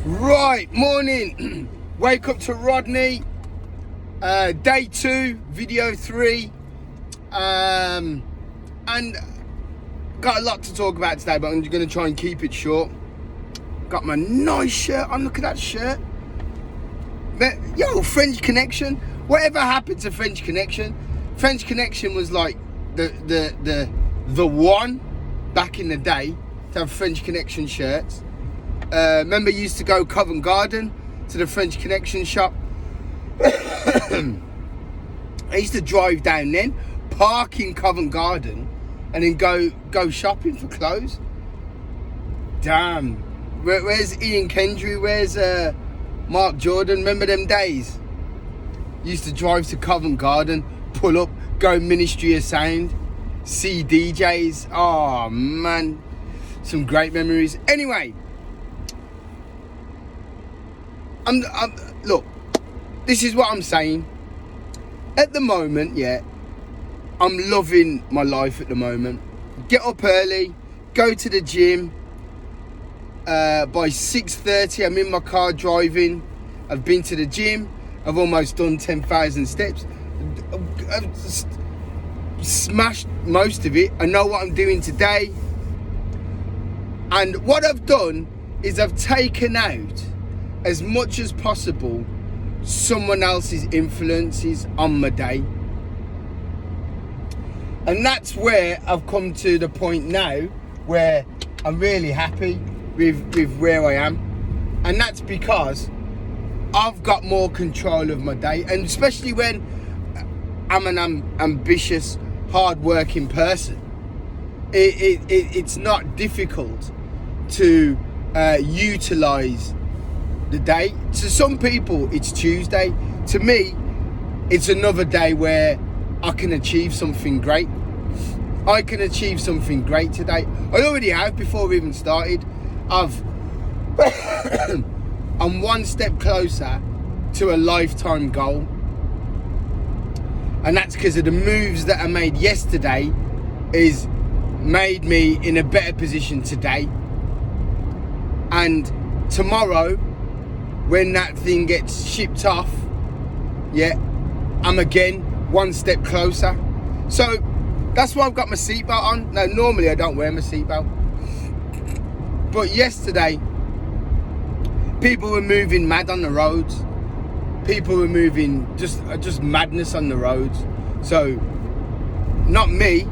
Right, morning. Wake up to Rodney. Day 2, video 3. And got a lot to talk about today, but I'm going to try and keep it short. Got my nice shirt on. Look at that shirt. Yo, French Connection. Whatever happened to French Connection? French Connection was like the one back in the day to have French Connection shirts. Remember, you used to go Covent Garden to the French Connection shop. I used to drive down then, park in Covent Garden, and then go shopping for clothes. Damn. Where's Ian Kendry? Where's Mark Jordan? Remember them days? Used to drive to Covent Garden, pull up, go Ministry of Sound, see DJs. Oh man, some great memories. Anyway, look, this is what I'm saying. At the moment, yeah, I'm loving my life at the moment. Get up early, go to the gym. By 6:30, I'm in my car driving. I've been to the gym. I've almost done 10,000 steps. I've smashed most of it. I know what I'm doing today. And what I've done is I've taken out as much as possible someone else's influences on my day. And that's where I've come to the point now where I'm really happy with where I am. And that's because I've got more control of my day, and especially when I'm an ambitious, hard-working person, it's not difficult to utilise the day. To some people, it's Tuesday. To me, it's another day where I can achieve something great. I can achieve something great today. I already have before we even started. I'm one step closer to a lifetime goal. And that's because of the moves that I made yesterday is made me in a better position today. And tomorrow, when that thing gets shipped off, yeah, I'm again one step closer. So that's why I've got my seatbelt on. Now, normally I don't wear my seatbelt. But yesterday, people were moving mad on the roads. People were moving just madness on the roads. So, not me,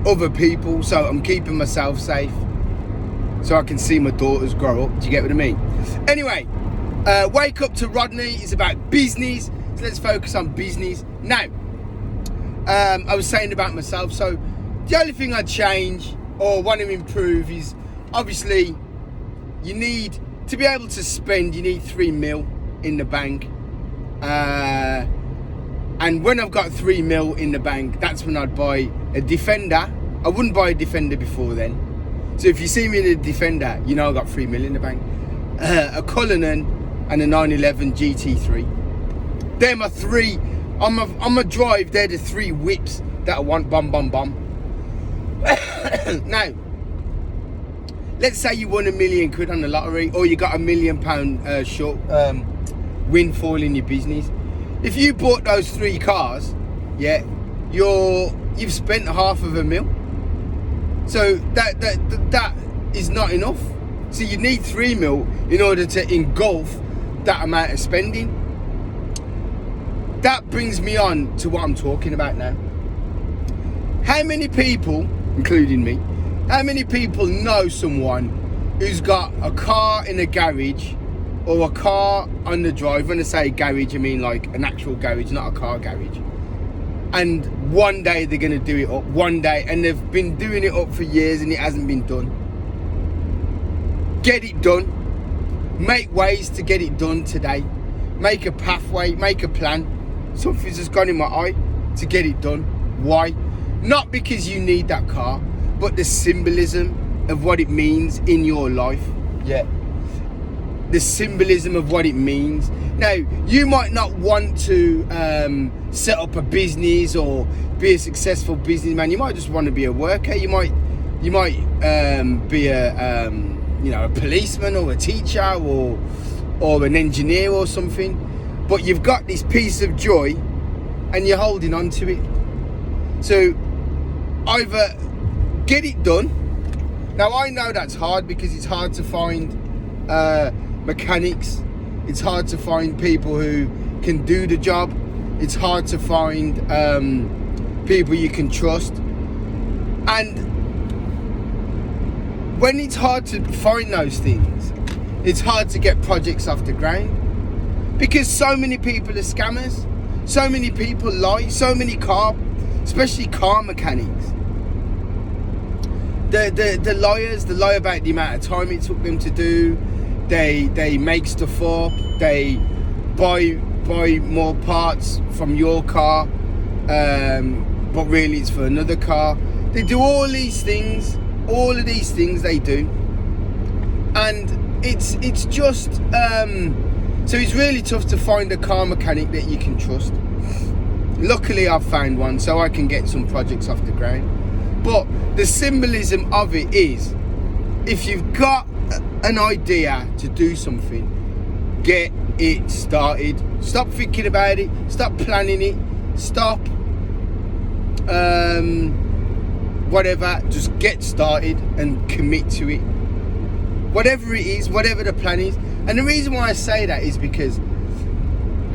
other people. So I'm keeping myself safe so I can see my daughters grow up. Do you get what I mean? Anyway, Wake Up to Rodney is about business. So let's focus on business. Now, I was saying about myself. So the only thing I'd change or want to improve is, obviously, you need to be able to spend, you need 3 mil in the bank. And when I've got 3 mil in the bank, that's when I'd buy a Defender. I wouldn't buy a Defender before then. So if you see me in a Defender, you know I've got 3 mil in the bank. A Cullinan and a 911 GT3. They're my 3. On my drive, they're the 3 whips that I want. Bomb. Now, let's say you won £1 million on the lottery, or you got £1 million short windfall in your business. If you bought those 3 cars, yeah, you've spent $500,000. So that is not enough. So you need 3 mil in order to engulf that amount of spending. That brings me on to what I'm talking about now. How many people, including me, how many people know someone who's got a car in a garage or a car on the drive? When I say garage, I mean like an actual garage, not a car garage. And one day they're going to do it up, one day, and they've been doing it up for years and it hasn't been done. Get it done. Make ways to get it done today. Make a pathway, make a plan. Something's just gone in my eye to get it done. Why? Not because you need that car, but the symbolism of what it means in your life. Yeah. The symbolism of what it means. Now, you might not want to set up a business or be a successful businessman. You might just want to be a worker. You might be a a policeman or a teacher or an engineer or something, but you've got this piece of joy and you're holding on to it. So either get it done. Now I know that's hard because it's hard to find mechanics. It's hard to find people who can do the job. It's hard to find people you can trust. And when it's hard to find those things, it's hard to get projects off the ground because so many people are scammers. So many people lie. So many especially car mechanics. The liars, they lie about the amount of time it took them to do. They make stuff up. They buy more parts from your car, but really it's for another car. They do all these things. All of these things they do, and it's just so it's really tough to find a car mechanic that you can trust. Luckily I've found one, so I can get some projects off the ground. But the symbolism of it is, if you've got an idea to do something, get it started. Stop thinking about it. Stop planning it. Stop whatever, just get started and commit to it. Whatever it is, whatever the plan is. And the reason why I say that is because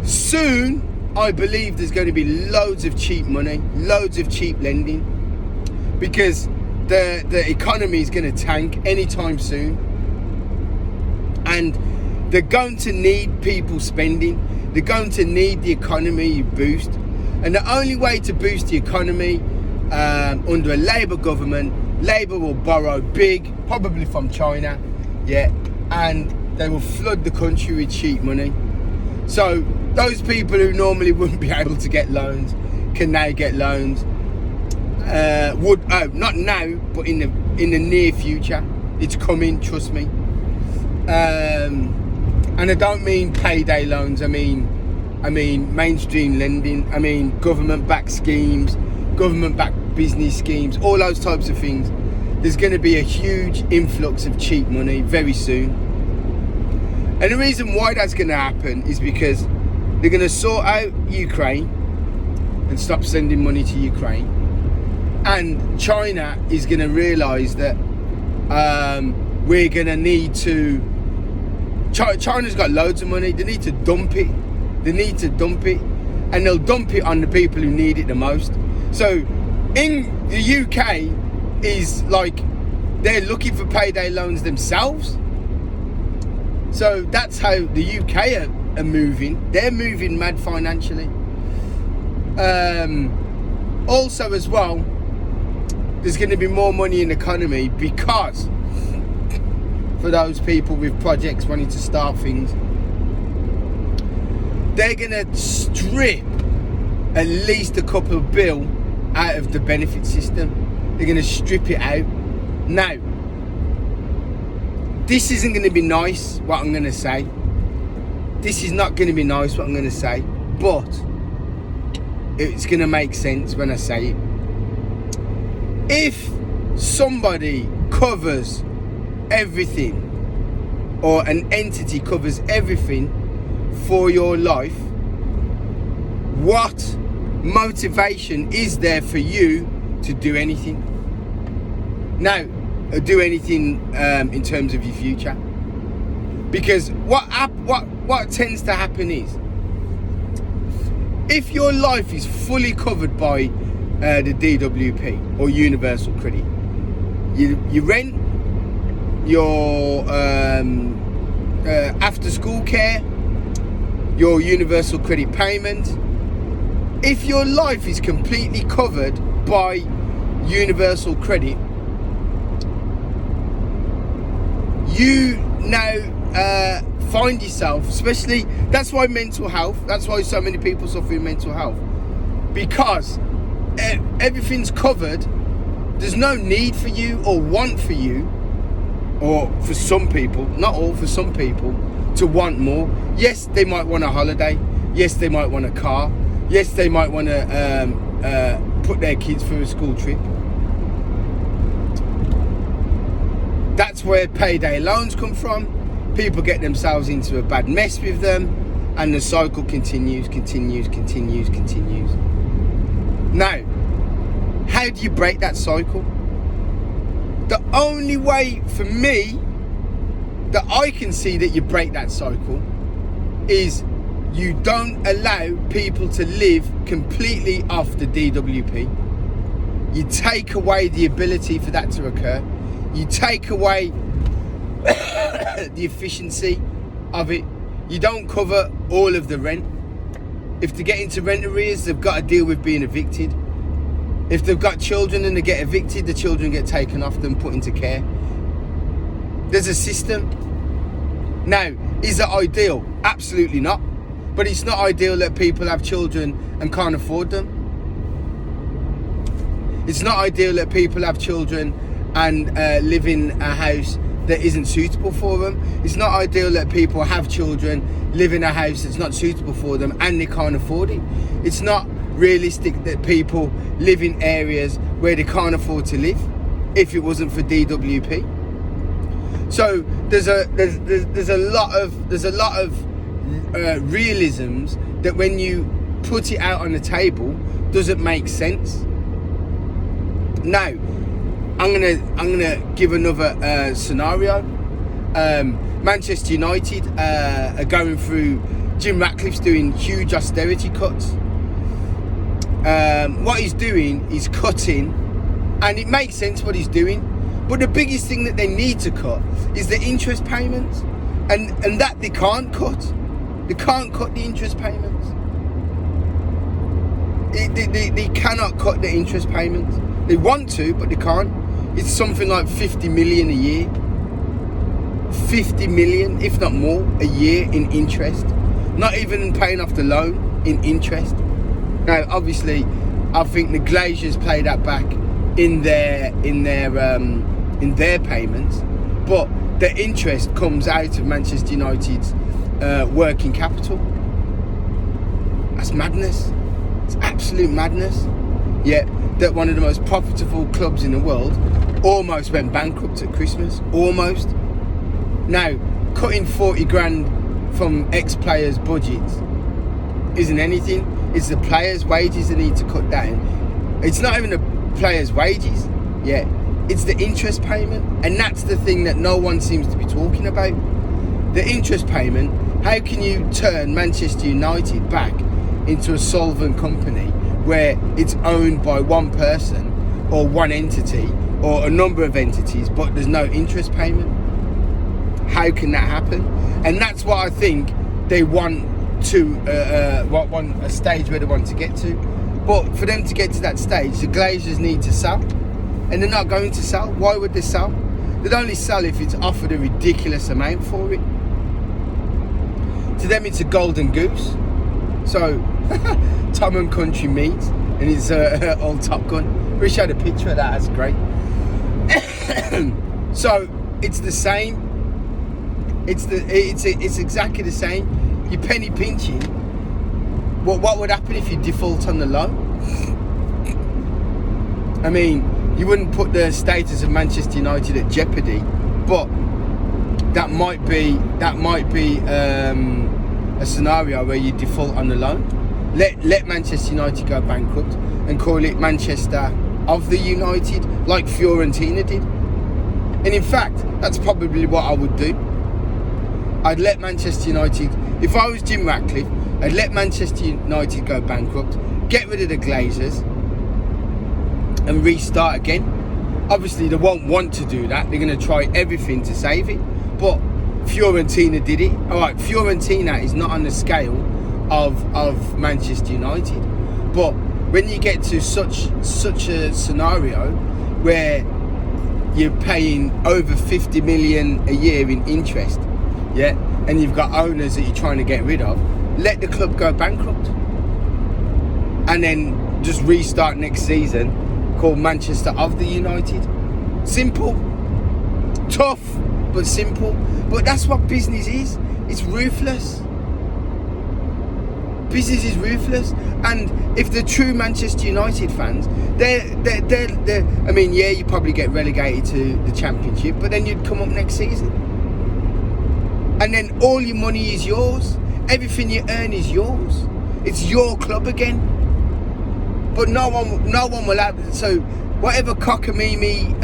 soon I believe there's going to be loads of cheap money, loads of cheap lending, because the economy is going to tank anytime soon. And they're going to need people spending. They're going to need the economy boost. And the only way to boost the economy under a Labour government, Labour will borrow big, probably from China, and they will flood the country with cheap money. So those people who normally wouldn't be able to get loans can now get loans. Not now, but in the near future. It's coming, trust me. And I don't mean payday loans. I mean mainstream lending. I mean government-backed schemes, government-backed business schemes, all those types of things. There's going to be a huge influx of cheap money very soon. And the reason why that's going to happen is because they're going to sort out Ukraine and stop sending money to Ukraine. And China is going to realise that we're going to need to... China's got loads of money. They need to dump it. And they'll dump it on the people who need it the most. So in the UK is like they're looking for payday loans themselves. So that's how the UK are moving. They're moving mad financially. Also as well, there's going to be more money in the economy because for those people with projects wanting to start things, they're going to strip at least a couple of bill out of the benefit system. They're going to strip it out. Now, this isn't going to be nice, what I'm going to say. This is not going to be nice, what I'm going to say. But it's going to make sense when I say it. If somebody covers everything, or an entity covers everything for your life, what motivation is there for you to do anything? Now, do anything in terms of your future. Because what tends to happen is, if your life is fully covered by the DWP or Universal Credit, you rent, your after school care, your Universal Credit payment, if your life is completely covered by Universal Credit, you now find yourself, especially, that's why mental health, that's why so many people suffer with mental health, because everything's covered. There's no need for you or want for you, or for some people, not all, for some people, to want more. Yes, they might want a holiday. Yes, they might want a car. Yes, they might want to put their kids through a school trip. That's where payday loans come from. People get themselves into a bad mess with them, and the cycle continues. Now, how do you break that cycle? The only way for me that I can see that you break that cycle is you don't allow people to live completely off the DWP. You take away the ability for that to occur. You take away the efficiency of it. You don't cover all of the rent. If they get into rent arrears, they've got to deal with being evicted. If they've got children and they get evicted, the children get taken off them, put into care. There's a system. Now, is it ideal? Absolutely not. But it's not ideal that people have children and can't afford them. It's not ideal that people have children and live in a house that isn't suitable for them. It's not ideal that people have children, live in a house that's not suitable for them, and they can't afford it. It's not realistic that people live in areas where they can't afford to live if it wasn't for DWP. So there's a lot of realisms that when you put it out on the table doesn't make sense. Now, I'm gonna give another scenario. Manchester United are going through. Jim Ratcliffe's doing huge austerity cuts. What he's doing is cutting, and it makes sense what he's doing. But the biggest thing that they need to cut is the interest payments, and that they can't cut. They can't cut the interest payments. They cannot cut the interest payments. They want to, but they can't. It's something like 50 million a year. 50 million, if not more, a year in interest. Not even paying off the loan, in interest. Now, obviously, I think the Glazers pay that back in their payments, but the interest comes out of Manchester United's working capital. That's madness. It's absolute madness. Yet that one of the most profitable clubs in the world almost went bankrupt at Christmas. Almost. Now, cutting 40 grand from ex-players' budgets isn't anything. It's the players' wages that need to cut down. It's not even the players' wages yet. It's the interest payment, and that's the thing that no one seems to be talking about. The interest payment. How can you turn Manchester United back into a solvent company where it's owned by one person or one entity or a number of entities, but there's no interest payment? How can that happen? And that's what I think they want to want a stage where they want to get to. But for them to get to that stage, the Glazers need to sell, and they're not going to sell. Why would they sell? They'd only sell if it's offered a ridiculous amount for it. To them, it's a golden goose. So Tom and Country meet, and his old Top Gun. Wish I had a picture of that. That's great. So it's the same. It's exactly the same. You're penny pinching. What would happen if you default on the loan? I mean, you wouldn't put the status of Manchester United at jeopardy, but that might be a scenario where you default on the loan. Let Manchester United go bankrupt and call it Manchester of the United, like Fiorentina did. And in fact, that's probably what I would do. I'd let Manchester United, if I was Jim Ratcliffe, I'd let Manchester United go bankrupt, get rid of the Glazers, and restart again. Obviously, they won't want to do that. They're going to try everything to save it. But Fiorentina did it. All right, Fiorentina is not on the scale of Manchester United. But when you get to such a scenario where you're paying over 50 million a year in interest, yeah, and you've got owners that you're trying to get rid of, let the club go bankrupt and then just restart next season called Manchester of the United. Simple, tough, but simple. But that's what business is. It's ruthless. Business is ruthless, and if they're true Manchester United fans, they're I mean, yeah, you probably get relegated to the Championship, but then you'd come up next season, and then all your money is yours. Everything you earn is yours. It's your club again. But no one will have. So whatever cockamamie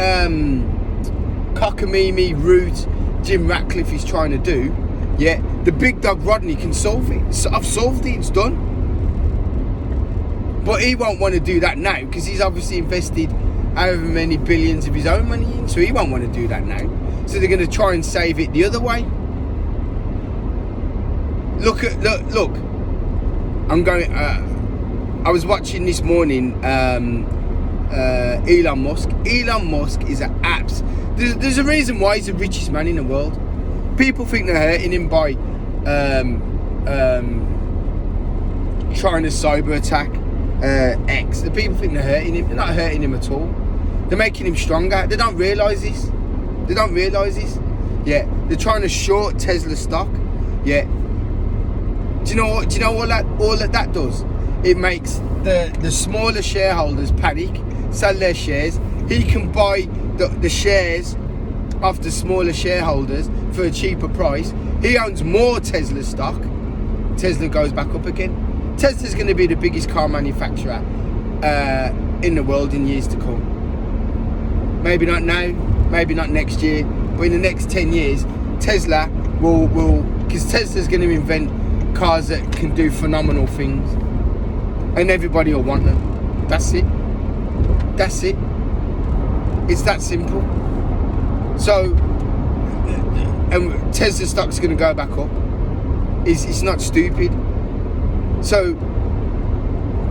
route Jim Ratcliffe is trying to do, yeah, the big dog Rodney can solve it. So I've solved it. It's done. But he won't want to do that now because he's obviously invested however many billions of his own money in. So he won't want to do that now. So they're going to try and save it the other way. Look. I'm going. I was watching this morning. Elon Musk. Elon Musk is an apps. There's a reason why he's the richest man in the world. People think they're hurting him by trying to cyber attack X. The people think they're hurting him. They're not hurting him at all. They're making him stronger. They don't realise this. Yeah, they're trying to short Tesla stock. Yeah. Do you know what all that does? It makes the smaller shareholders panic, sell their shares. He can buy the shares of the smaller shareholders for a cheaper price. He owns more Tesla stock. Tesla goes back up again. Tesla's going to be the biggest car manufacturer in the world in years to come. Maybe not now, maybe not next year, but in the next 10 years, Tesla will because Tesla's going to invent cars that can do phenomenal things, and everybody will want them. That's it. It's that simple. So, and Tesla stock's going to go back up. It's not stupid. So,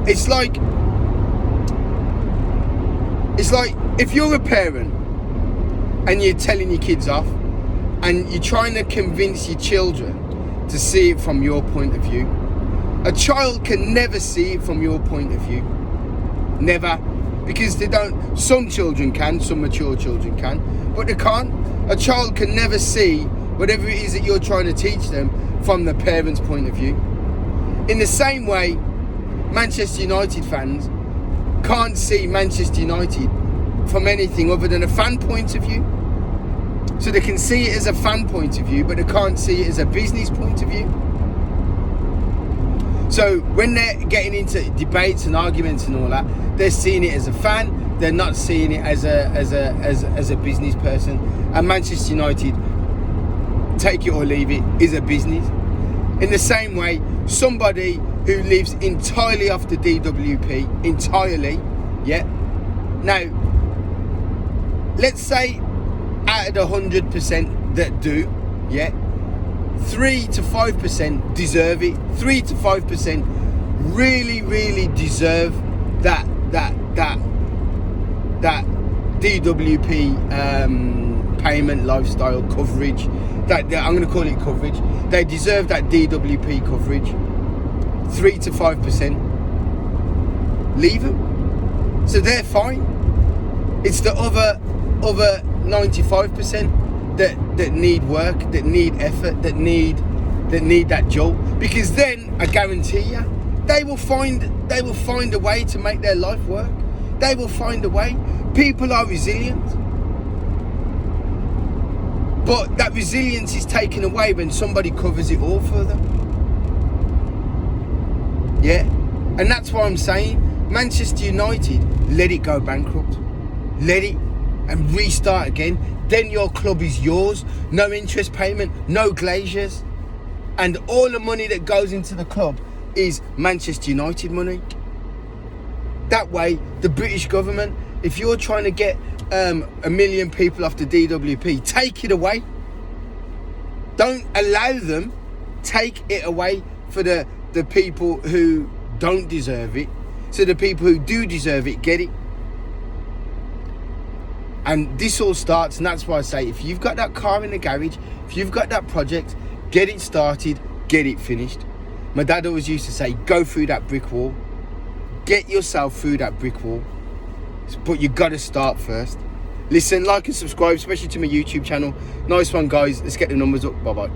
it's like if you're a parent and you're telling your kids off, and you're trying to convince your children to see it from your point of view. A child can never see it from your point of view. Never. Because they don't. Some children can, some mature children can, but they can't. A child can never see whatever it is that you're trying to teach them from the parent's point of view. In the same way, Manchester United fans can't see Manchester United from anything other than a fan point of view. So they can see it as a fan point of view, but they can't see it as a business point of view. So when they're getting into debates and arguments and all that, they're seeing it as a fan. They're not seeing it as a business person. And Manchester United, take it or leave it, is a business. In the same way, somebody who lives entirely off the DWP, entirely, yeah. Now, let's say out of the 100% that do, yeah, 3 to 5% deserve it. 3 to 5% really deserve that DWP payment lifestyle coverage. That I'm going to call it coverage. They deserve that DWP coverage. 3 to 5%. Leave them. So they're fine. It's the other 95% that need work, that need effort, that need that jolt. Because then I guarantee you, they will find a way to make their life work. They will find a way. People are resilient, but that resilience is taken away when somebody covers it all for them. Yeah, and that's why I'm saying Manchester United, let it go bankrupt. Let it, and restart again. Then your club is yours. No interest payment, no glaziers, and all the money that goes into the club is Manchester United money. That way, the British government, if you're trying to get 1 million people off the DWP, take it away. Don't allow them. Take it away for the people who don't deserve it. So the people who do deserve it, get it. And this all starts, and that's why I say, if you've got that car in the garage, if you've got that project, get it started, get it finished. My dad always used to say, go through that brick wall. Get yourself through that brick wall. But you got to start first. Listen, like and subscribe, especially to my YouTube channel. Nice one, guys. Let's get the numbers up. Bye-bye.